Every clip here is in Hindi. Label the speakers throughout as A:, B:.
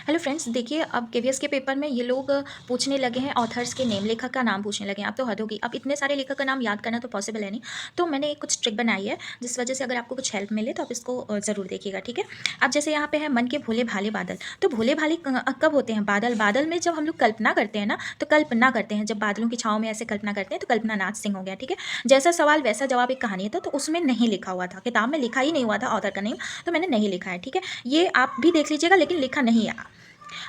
A: हेलो फ्रेंड्स, देखिए अब केवीएस के पेपर में ये लोग पूछने लगे हैं ऑथर्स के नेम, लेखक का नाम पूछने लगे हैं। अब तो हद होगी, अब इतने सारे लेखक का नाम याद करना तो पॉसिबल है नहीं। तो मैंने एक कुछ ट्रिक बनाई है जिस वजह से अगर आपको कुछ हेल्प मिले तो आप इसको ज़रूर देखिएगा, ठीक है। अब जैसे यहाँ पे है मन के भोले भाले बादल, तो भोले भाले कब होते हैं? बादल। बादल में जब हम लोग कल्पना करते हैं ना, तो कल्पना करते हैं जब बादलों की छाँव में ऐसे कल्पना करते हैं, तो कल्पना नाथ सिंह हो गया, ठीक है। जैसा सवाल वैसा जवाब एक कहानी था, तो उसमें नहीं लिखा हुआ था, किताब में लिखा ही नहीं हुआ था ऑथर का नेम, तो मैंने नहीं लिखा है, ठीक है। ये आप भी देख लीजिएगा, लेकिन लिखा नहीं है।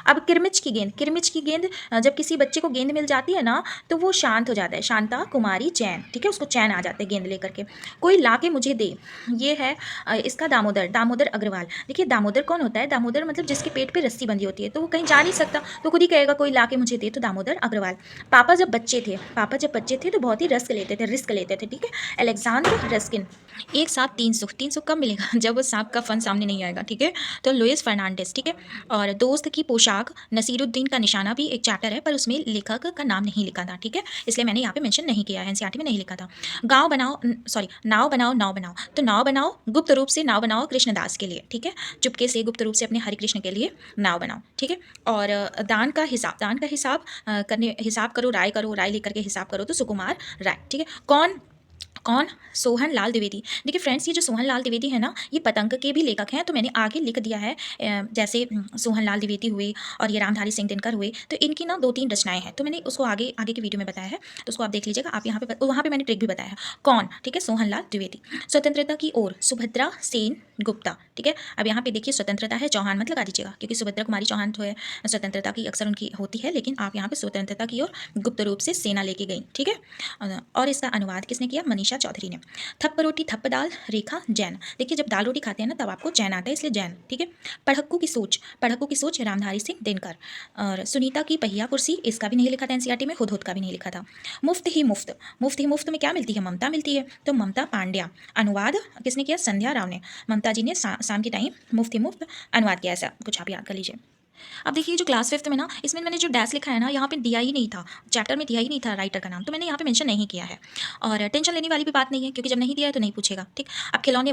A: अब किरमिच की गेंद, किरमिच की गेंद जब किसी बच्चे को गेंद मिल जाती है ना, तो वो शांत हो जाता है। शांता कुमारी चैन, ठीक है, उसको चैन आ जाते हैं गेंद लेकर के। कोई ला के मुझे दे, ये है इसका दामोदर, दामोदर अग्रवाल। देखिए दामोदर कौन होता है? दामोदर मतलब जिसके पेट पे रस्सी बंधी होती है, तो वो कहीं जा नहीं सकता, तो खुद ही कहेगा कोई ला के मुझे दे, तो दामोदर अग्रवाल। पापा जब बच्चे थे तो बहुत ही रिस्क लेते थे, ठीक है। Alexander Ruskin. एक साथ 300, 300 कब मिलेगा? जब वो सांप का फन सामने नहीं आएगा, ठीक है। तो लुइस फर्नांडिस, ठीक है। और दोस्त की पोशाक, नसीरुद्दीन का निशाना भी एक चैप्टर है, पर उसमें लेखक का नाम नहीं लिखा था, ठीक है, इसलिए मैंने यहाँ पे मेंशन नहीं किया है, एनसीईआरटी में नहीं लिखा था। गाँव बनाओ, सॉरी, नाव बनाओ, नाव बनाओ, तो नाव बनाओ गुप्त रूप से, नाव बनाओ कृष्णदास के लिए, ठीक है। चुपके से गुप्त रूप से अपने हरि कृष्ण के लिए नाव बनाओ, ठीक है। और दान का हिसाब करने, हिसाब करो, राय लेकर के हिसाब करो, तो सुकुमार राय, ठीक है। कौन कौन? सोहन लाल द्विवेदी। देखिए फ्रेंड्स, ये जो सोहन लाल द्विवेदी है ना, ये पतंग के भी लेखक हैं, तो मैंने आगे लिख दिया है। जैसे सोहन लाल द्विवेदी हुए और ये रामधारी सिंह दिनकर हुए, तो इनकी ना 2-3 रचनाएं हैं, तो मैंने उसको आगे आगे की वीडियो में बताया है, तो उसको आप देख लीजिएगा। आप यहाँ पे वहाँ पे मैंने ट्रिक भी बताया है। कौन? ठीक है, सोहन लाल द्विवेदी। स्वतंत्रता की ओर, सुभद्रा सेन गुप्ता, ठीक है। अब यहाँ पे देखिए स्वतंत्रता है, चौहान मत लगा दीजिएगा, क्योंकि सुभद्रा कुमारी चौहान जो है स्वतंत्रता की अक्सर उनकी होती है, लेकिन आप यहाँ पे स्वतंत्रता की ओर गुप्त रूप से सेना लेके गई, ठीक है। और इसका अनुवाद किसने किया? मनीषा चौधरी ने। थप्प रोटी थप्प दाल, रेखा जैन। देखिए जब दाल रोटी खाते हैं ना, तब आपको चैन आता है, इसलिए जैन, ठीक है। पढ़क्कू की सोच रामधारी सिंह दिनकर। और सुनीता की पहिया कुर्सी, इसका भी नहीं लिखा था एनसीईआरटी में, हुदहुद का भी नहीं लिखा था। मुफ्त में क्या मिलती है? ममता मिलती है, तो ममता पांड्या। अनुवाद किसने किया? संध्या राव ने। ममता जी ने शाम के टाइम मुफ्त ही मुफ्त अनुवाद किया, ऐसा कुछ आप याद कर लीजिए। अब देखिए जो क्लास 5th में ना, इसमें मैंने जो डैश लिखा है ना, यहाँ पे दिया ही नहीं था, चैप्टर में दिया ही नहीं था राइटर का नाम, तो मैंने यहाँ पे मेंशन नहीं किया है। और टेंशन लेने वाली भी बात नहीं है, क्योंकि जब नहीं दिया है तो नहीं पूछेगा, ठीक। अब खिलौने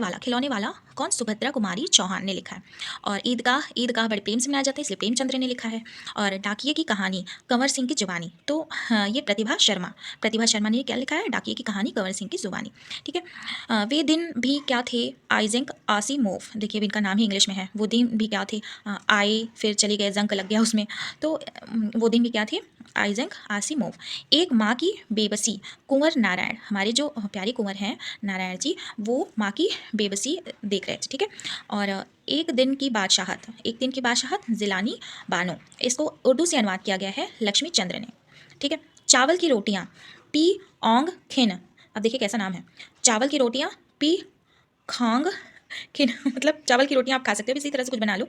A: वाला कौन? सुभद्रा कुमारी चौहान ने लिखा है। और ईदगाह बड़े प्रेम से मनाया जाता है, इसलिए प्रेमचंद्र ने लिखा है। और डाकिये की कहानी, कंवर सिंह की जुबानी, तो हाँ, ये प्रतिभा शर्मा ने क्या लिखा है? डाकिये की कहानी, कंवर सिंह की जुबानी, ठीक है। वे दिन भी क्या थे? Isaac Asimov. देखिए इनका नाम ही इंग्लिश में है। वो दिन भी क्या थे? आए फिर चले गए, जंक लग गया उसमें, तो वो दिन भी क्या थे? Isaac Asimov. एक माँ की बेबसी, कुंवर नारायण। हमारे जो प्यारे कुंवर हैं नारायण जी, वो माँ की बेबसी देख रहे थे, ठीक है। और एक दिन की बादशाहत जिलानी बानो, इसको उर्दू से अनुवाद किया गया है लक्ष्मी चंद्र ने, ठीक है। चावल की रोटियाँ, पी ओंग खिन। अब देखिए कैसा नाम है, चावल की रोटियाँ पी खांग खिन मतलब चावल की रोटियाँ आप खा सकते हो, इसी तरह से कुछ बना लो।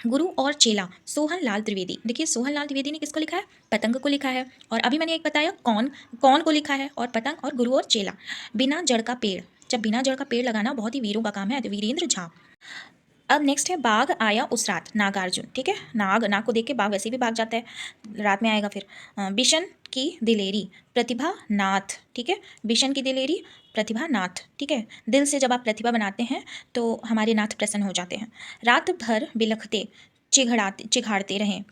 A: गुरु और चेला, सोहन लाल त्रिवेदी। देखिए सोहन लाल त्रिवेदी ने किसको लिखा है? पतंग को लिखा है। और अभी मैंने एक बताया कौन कौन को लिखा है, और पतंग और गुरु और चेला। बिना जड़ का पेड़, जब बिना जड़ का पेड़ लगाना बहुत ही वीरों का काम है, तो वीरेंद्र झा। अब नेक्स्ट है बाघ आया उस रात, नागार्जुन, ठीक है। नाग को देख के बाघ वैसे भी भाग जाता है, रात में आएगा फिर। बिशन की दिलेरी, प्रतिभा नाथ, ठीक है। बिशन की दिलेरी, प्रतिभा नाथ, ठीक है। दिल से जब आप प्रतिभा बनाते हैं तो हमारे नाथ प्रसन्न हो जाते हैं। रात भर बिलखते चिघाड़ते रहें,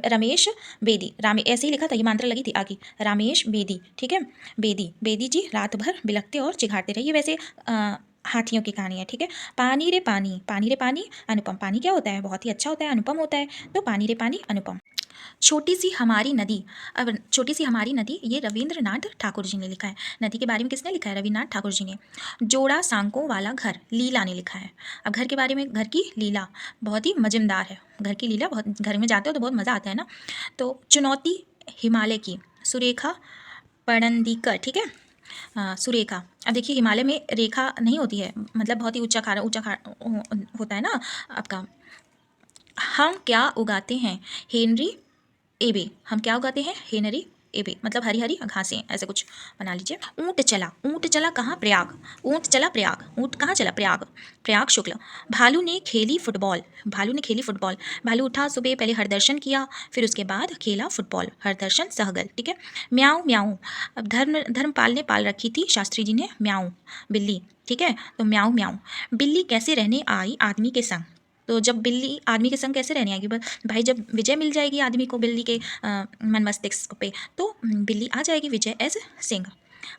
A: रमेश बेदी। ऐसे ही लिखा था, ये मात्रा लगी थी आगे, रामेश बेदी, ठीक है। बेदी जी रात भर बिलखते और चिघाड़ते रहे, ये वैसे हाथियों की कहानी है, ठीक है। पानी रे पानी अनुपम। पानी क्या होता है? बहुत ही अच्छा होता है, अनुपम होता है, तो पानी रे पानी अनुपम। छोटी सी हमारी नदी, अब छोटी सी हमारी नदी, ये रविंद्रनाथ ठाकुर जी ने लिखा है। नदी के बारे में किसने लिखा है? रविन्द्रनाथ ठाकुर जी ने। जोड़ा सांकों वाला घर, लीला ने लिखा है। अब घर के बारे में, घर की लीला बहुत ही मजेदार है, घर की लीला बहुत, घर में जाते हो तो बहुत मज़ा आता है ना। तो चुनौती हिमालय की, सुरेखा पड़ंदीकर, ठीक है। सुरेखा। अब देखिए हिमालय में रेखा नहीं होती है, मतलब बहुत ही ऊंचा खा होता है ना आपका। हम क्या उगाते हैं? हेनरी एबे। हम क्या उगाते हैं? हेनरी एबे, मतलब हरी हरी घासें, ऐसे कुछ बना लीजिए। ऊंट चला कहाँ? प्रयाग। ऊंट कहाँ चला? प्रयाग शुक्ल। भालू ने खेली फुटबॉल। भालू उठा सुबह, पहले हरदर्शन किया, फिर उसके बाद खेला फुटबॉल, हरदर्शन सहगल, ठीक है। म्याऊं म्याऊं। अब धर्मपाल ने पाल रखी थी, शास्त्री जी ने म्याऊं, बिल्ली, ठीक है, तो म्याऊं म्याऊं। बिल्ली कैसे रहने आई आदमी के संग? तो जब बिल्ली आदमी के संग कैसे रहने आएगी भाई, जब विजय मिल जाएगी आदमी को बिल्ली के मन मस्तिष्क पे, तो बिल्ली आ जाएगी विजय एज सिंह।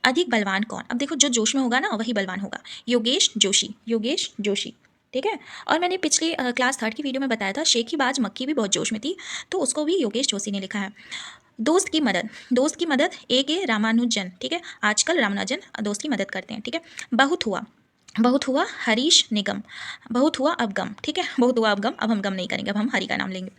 A: अधिक बलवान कौन? अब देखो जो जोश में होगा ना वही बलवान होगा। योगेश जोशी, योगेश जोशी, ठीक है। और मैंने पिछली क्लास 3 की वीडियो में बताया था शेखी बाज मक्खी भी बहुत जोश में थी, तो उसको भी योगेश जोशी ने लिखा है। दोस्त की मदद, दोस्त की मदद A.K. रामानुजन, ठीक है। आजकल रामानुजन दोस्त की मदद करते हैं, ठीक है। बहुत हुआ, बहुत हुआ हरीश निगम, बहुत हुआ अब गम, ठीक है। बहुत हुआ अब गम, अब हम गम नहीं करेंगे, अब हम हरि का नाम लेंगे।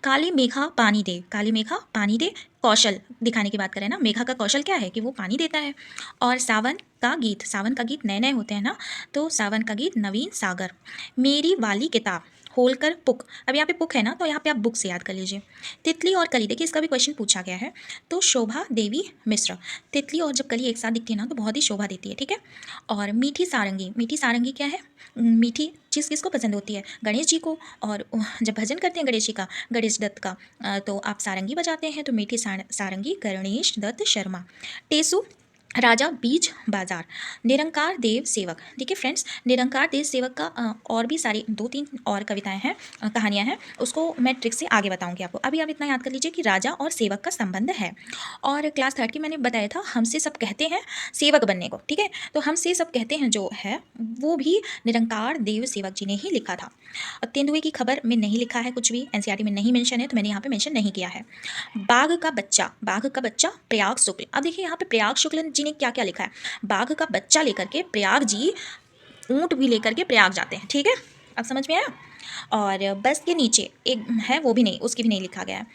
A: काली मेघा पानी दे, काली मेघा पानी दे, कौशल दिखाने की बात करें ना, मेघा का कौशल क्या है कि वो पानी देता है। और सावन का गीत, सावन का गीत नए नए होते हैं ना, तो सावन का गीत नवीन सागर। मेरी वाली किताब, होलकर पुक, अब यहाँ पे पुक है ना, तो यहाँ पे आप बुक से याद कर लीजिए। तितली और कली, देखिए इसका भी क्वेश्चन पूछा गया है, तो शोभा देवी मिश्र। तितली और जब कली एक साथ दिखती है ना तो बहुत ही शोभा देती है, ठीक है। और मीठी सारंगी, मीठी सारंगी क्या है? मीठी चीज़ किसको पसंद होती है? गणेश जी को। और जब भजन करते हैं गणेश जी का, गणेश दत्त का, तो आप सारंगी बजाते हैं, तो मीठी सारंगी गणेश दत्त शर्मा। टेसु राजा बीज बाजार। निरंकार देव सेवक, देखिए फ्रेंड्स, निरंकार देव सेवक का और भी सारी 2-3 और कविताएं हैं, कहानियां हैं, उसको मैं ट्रिक से आगे बताऊंगी आपको। अभी आप इतना याद कर लीजिए कि राजा और सेवक का संबंध है। और क्लास 3 की मैंने बताया था हमसे सब कहते हैं सेवक बनने को, ठीक है। तो हमसे सब कहते हैं जो है वो भी निरंकार देव सेवक जी ने ही लिखा था। तेंदुए की खबर में नहीं लिखा है कुछ भी, एनसीईआरटी में नहीं मेंशन है, तो मैंने यहाँ पे मेंशन नहीं किया है। बाघ का बच्चा, बाघ का बच्चा प्रयाग शुक्ल। अब देखिए यहाँ पे प्रयाग शुक्ल जी ने क्या क्या लिखा है। बाघ का बच्चा लेकर के प्रयाग जी ऊंट भी लेकर के प्रयाग जाते हैं, ठीक है। अब समझ में आया। और बस के नीचे एक है, वो भी नहीं, उसकी भी नहीं लिखा गया है।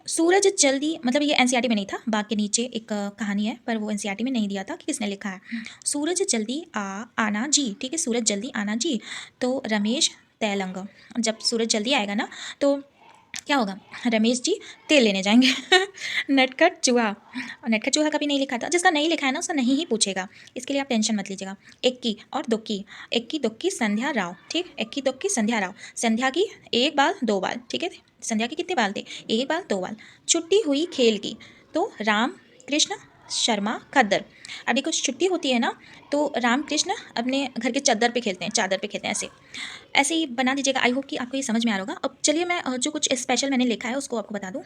A: सूरज जल्दी, मतलब ये एनसीईआरटी में नहीं था, बाग के नीचे एक कहानी है, पर वो एनसीईआरटी में नहीं दिया था कि किसने लिखा है। सूरज जल्दी आना जी, ठीक है, सूरज जल्दी आना जी। तो रमेश तैलंग, जब सूरज जल्दी आएगा ना तो क्या होगा, रमेश जी तेल लेने जाएंगे। नटखट चूहा, नटखट चूहा का भी नहीं लिखा था, जिसका नहीं लिखा है ना उसका नहीं ही पूछेगा, इसके लिए आप टेंशन मत लीजिएगा। इक्की और दुक्की, इक्की दुक्की संध्या राव, ठीक, इक्की दुक्की संध्या राव। संध्या की एक बाल दो बाल, ठीक है। संध्या के कितने बाल थे? एक बाल दो बाल। छुट्टी हुई खेल की, तो राम कृष्ण शर्मा खद्दर। अब देखो छुट्टी होती है ना तो राम कृष्ण अपने घर के चादर पे खेलते हैं, चादर पे खेलते हैं, ऐसे ऐसे ही बना दीजिएगा। आई होप कि आपको ये समझ में आ रहा होगा। अब चलिए मैं जो कुछ स्पेशल मैंने लिखा है उसको आपको बता दूं।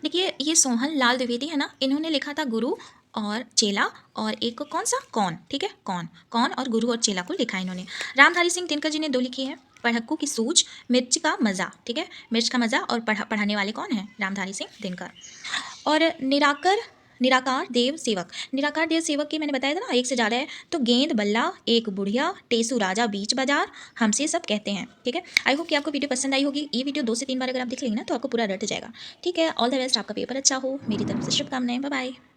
A: देखिए ये सोहन लाल द्विवेदी है ना, इन्होंने लिखा था गुरु और चेला, और एक को कौन सा, कौन, ठीक है, कौन, कौन और गुरु और चेला को लिखा है इन्होंने। रामधारी सिंह दिनकर जी ने 2 लिखी है। पढ़क्कू की सूझ, मिर्च का मज़ा, ठीक है, मिर्च का मज़ा। और पढ़ाने वाले कौन है? रामधारी सिंह दिनकर। और निराकार देव सेवक, निराकार देव सेवक की मैंने बताया था ना एक से ज़्यादा है, तो गेंद बल्ला एक बुढ़िया, टेसू राजा बीच बाजार, हमसे सब कहते हैं, ठीक है। आई होप कि आपको वीडियो पसंद आई होगी। ये वीडियो 2 से 3 बार अगर आप देख लेंगे ना तो आपको पूरा रट जाएगा, ठीक है। ऑल द बेस्ट, आपका पेपर अच्छा हो, मेरी तरफ से शुभकामनाएं, बाय बाय।